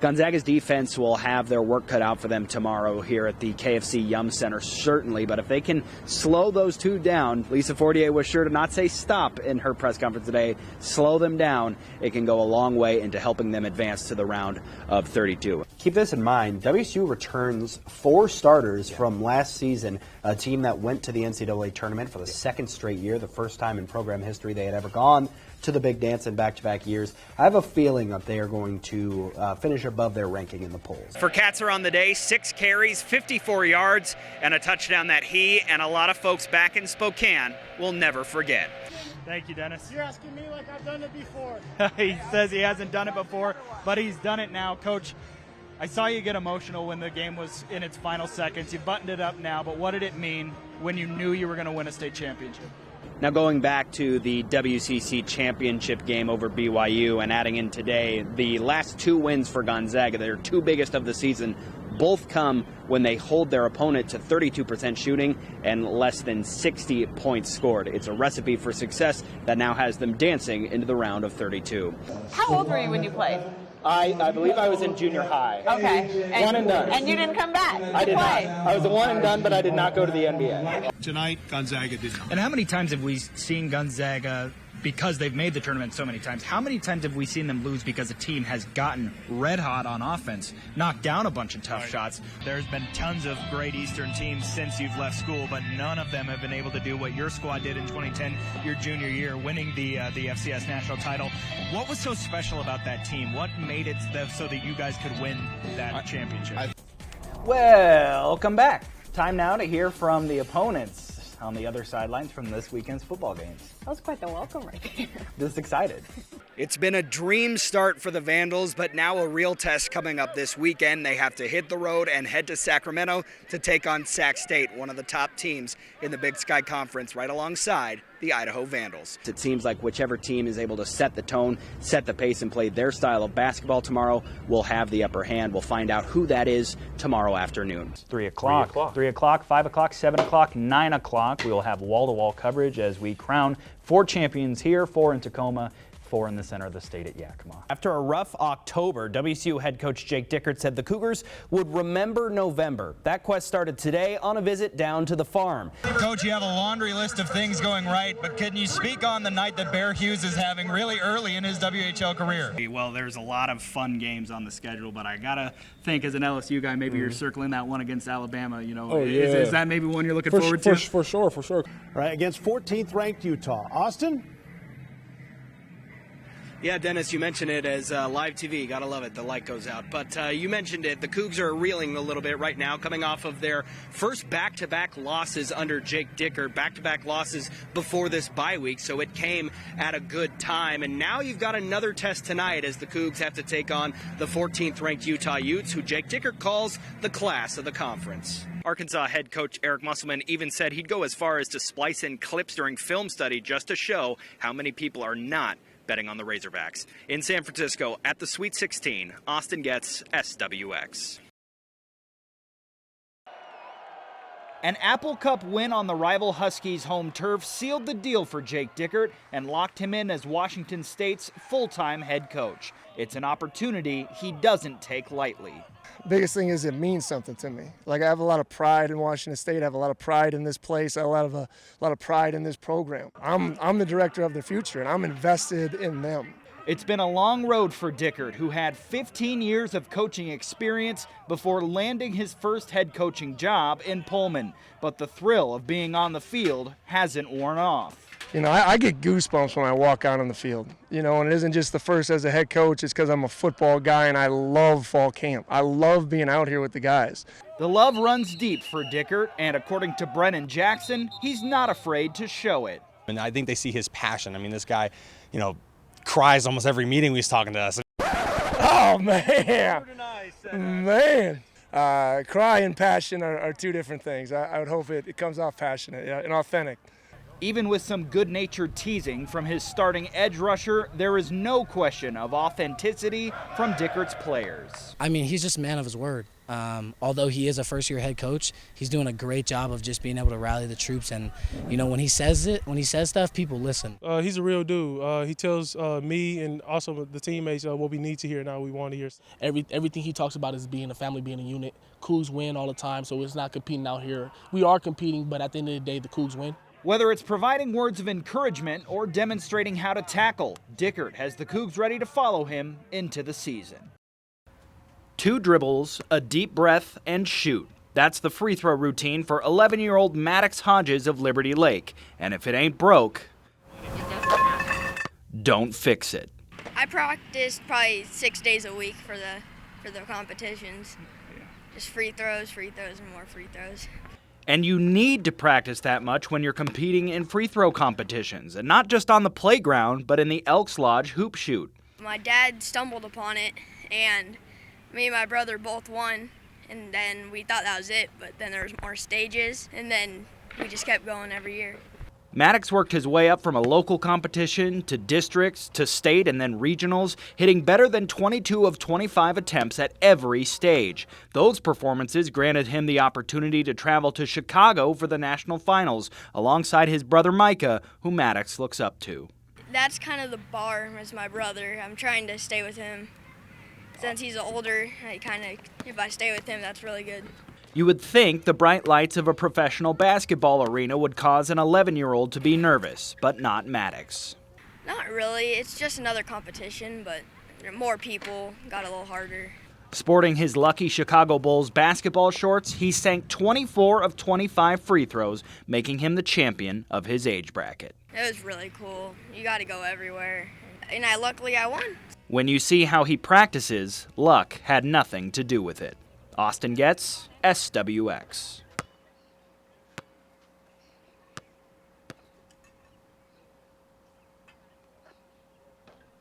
Gonzaga's defense will have their work cut out for them tomorrow here at the KFC Yum Center, certainly. But if they can slow those two down, Lisa Fortier was sure to not say stop in her press conference today, slow them down, it can go a long way into helping them advance to the round of 32. Keep this in mind, WSU returns 4 starters from last season, a team that went to the NCAA Tournament for the second straight year, the first time in program history they had ever gone to the big dance in back-to-back years. I have a feeling that they are going to finish above their ranking in the polls. For Katzer on the day, 6 carries, 54 yards, and a touchdown that he and a lot of folks back in Spokane will never forget. Thank you, Dennis. You're asking me like I've done it before. He says he hasn't done it before, but he's done it now. Coach, I saw you get emotional when the game was in its final seconds. You buttoned it up now, but what did it mean when you knew you were going to win a state championship? Now going back to the WCC championship game over BYU and adding in today, the last 2 wins for Gonzaga, their 2 biggest of the season, both come when they hold their opponent to 32% shooting and less than 60 points scored. It's a recipe for success that now has them dancing into the round of 32. How old were you when you played? I believe I was in junior high. Okay. One and done. And you didn't come back I did play? not. I was a one and done, but I did not go to the NBA. Tonight, Gonzaga did not. And how many times have we seen Gonzaga, because they've made the tournament so many times, how many times have we seen them lose because a team has gotten red hot on offense, knocked down a bunch of tough shots? There's been tons of great Eastern teams since you've left school, but none of them have been able to do what your squad did in 2010, your junior year, winning the FCS national title. What was so special about that team? What made it so that you guys could win that championship? Welcome back. Time now to hear from the opponents on the other sidelines from this weekend's football games. That was quite the welcome right there. Just excited. It's been a dream start for the Vandals, but now a real test coming up this weekend. They have to hit the road and head to Sacramento to take on Sac State, one of the top teams in the Big Sky Conference, right alongside the Idaho Vandals. It seems like whichever team is able to set the tone, set the pace, and play their style of basketball tomorrow will have the upper hand. We'll find out who that is tomorrow afternoon. 3 o'clock. 3 o'clock, 5 o'clock, 7 o'clock, 9 o'clock. We will have wall-to-wall coverage as we crown 4 champions here, 4 in Tacoma, 4 in the center of the state at Yakima. After a rough October, WSU head coach Jake Dickert said the Cougars would remember November. That quest started today on a visit down to the farm. Coach, you have a laundry list of things going right, but can you speak on the night that Bear Hughes is having really early in his WHL career? Well, there's a lot of fun games on the schedule, but I gotta think as an LSU guy, maybe you're circling that one against Alabama. You know, is that maybe one you're looking forward to? For sure. All right, against 14th ranked Utah. Austin? Yeah, Dennis, you mentioned it as live TV. Gotta love it. The light goes out. But you mentioned it. The Cougs are reeling a little bit right now, coming off of their first back-to-back losses under Jake Dickert, back-to-back losses before this bye week, so it came at a good time. And now you've got another test tonight as the Cougs have to take on the 14th-ranked Utah Utes, who Jake Dickert calls the class of the conference. Arkansas head coach Eric Musselman even said he'd go as far as to splice in clips during film study just to show how many people are not betting on the Razorbacks. In San Francisco, at the Sweet 16, Austin Getz, SWX. An Apple Cup win on the rival Huskies' home turf sealed the deal for Jake Dickert and locked him in as Washington State's full-time head coach. It's an opportunity he doesn't take lightly. Biggest thing is it means something to me. Like, I have a lot of pride in Washington State. I have a lot of pride in this place. I have a lot of pride in this program. I'm the director of the future, and I'm invested in them. It's been a long road for Dickert, who had 15 years of coaching experience before landing his first head coaching job in Pullman. But the thrill of being on the field hasn't worn off. You know, I get goosebumps when I walk out on the field. You know, and it isn't just the first as a head coach. It's because I'm a football guy and I love fall camp. I love being out here with the guys. The love runs deep for Dickert, and according to Brennan Jackson, he's not afraid to show it. And I think they see his passion. I mean, this guy, you know, cries almost every meeting he's talking to us. Oh, man. Man. Cry and passion are 2 different things. I would hope it comes off passionate and authentic. Even with some good-natured teasing from his starting edge rusher, there is no question of authenticity from Dickert's players. I mean, he's just a man of his word. Although he is a first-year head coach, he's doing a great job of just being able to rally the troops. And, you know, when he says stuff, people listen. He's a real dude. He tells me and also the teammates what we need to hear and how we want to hear. Everything he talks about is being a family, being a unit. Cougs win all the time, so it's not competing out here. We are competing, but at the end of the day, the Cougs win. Whether it's providing words of encouragement or demonstrating how to tackle, Dickert has the Cougs ready to follow him into the season. 2 dribbles, a deep breath, and shoot. That's the free throw routine for 11-year-old Maddox Hodges of Liberty Lake. And if it ain't broke, don't fix it. I practiced probably 6 days a week for the competitions. Just free throws, and more free throws. And you need to practice that much when you're competing in free throw competitions, and not just on the playground, but in the Elks Lodge hoop shoot. My dad stumbled upon it, and me and my brother both won, and then we thought that was it, but then there was more stages, and then we just kept going every year. Maddox worked his way up from a local competition to districts to state and then regionals, hitting better than 22 of 25 attempts at every stage. Those performances granted him the opportunity to travel to Chicago for the national finals, alongside his brother Micah, who Maddox looks up to. That's kind of the bar as my brother. I'm trying to stay with him. Since he's older, if I stay with him, that's really good. You would think the bright lights of a professional basketball arena would cause an 11-year-old to be nervous, but not Maddox. Not really. It's just another competition, but more people, got a little harder. Sporting his lucky Chicago Bulls basketball shorts, he sank 24 of 25 free throws, making him the champion of his age bracket. It was really cool. You got to go everywhere. And luckily I won. When you see how he practices, luck had nothing to do with it. Austin Getz, SWX.